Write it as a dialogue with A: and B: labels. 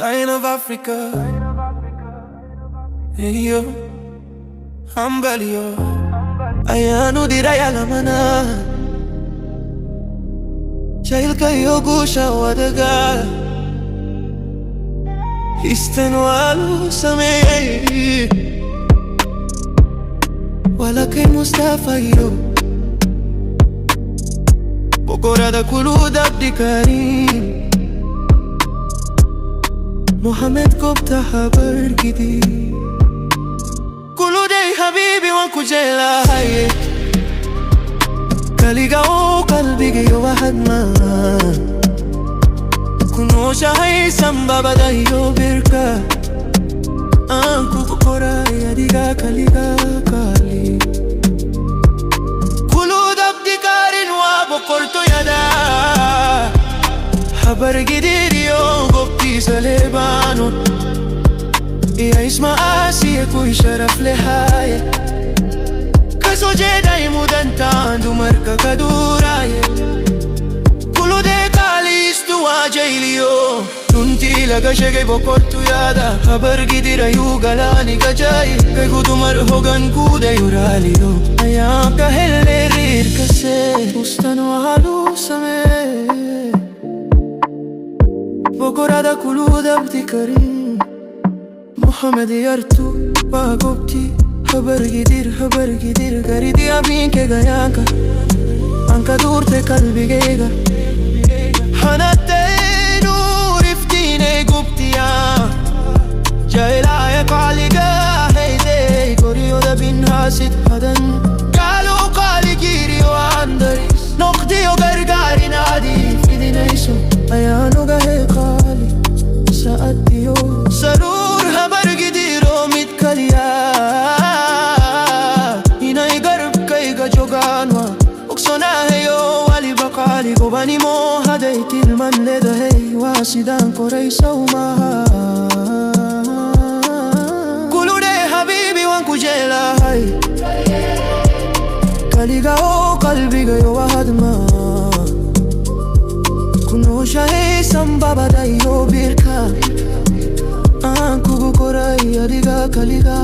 A: Lion of Africa. Hey yo, Hambali yo. Ayano diraya lamana. Jail kayo gusha wadaga. Istenwalu samei. Wala kay Mustafa yo. Bokora da kulud abdi karim. محمد قبت خبر جديد كله دي حبيبي وانكو جيلا هاي كاليقاو قلبي جي واحد ما كنو شاهي سنبا بدا يو بركا انكو كورا يديقا كاليقا كالي كله دبدي كارين وابو قرطو يدا خبر جديد يوم قبتي سليبانون يا اسمع آسيا كوي شرف لحاية كسو جيدا يمودن تاندو مركا كدوراية كلو ديكالي استوا جايليو ننتي لغا شغي بوكورتو يادا خبر جديد يو غلاني كجاي كي كودو مرهوغن كودا يوراليو ايام كهل رير كسي مستنو هالو سمي بكرة دا كلود abdi karim محمد يرتو باقوبتي خبر جدير غريدي أبين كي غيانكا أنكا دورت قلبي جيغا حنتين ورفتيني قبتيا جايلا يقاليقا هيدي كوريو دا بين هاسد هدن قالوا قالي جيري واندريس نقدي وغرغاري نادي في دي نيسو أيانو غاهي قالي سأديو سرور خبر جديرو متكاليا هنا يقرب كيغا جوغانوا اكسونا هيو والي بقالي قباني مو هديتي المن لده هي واسدان كوريسا وماها قولوا دي حبيبي وانكو جيلا هاي كاليغاو قلبي غيو واحد ما كنو شاهي سنبا بدا يو بيركا anku gukora yadiga kaliga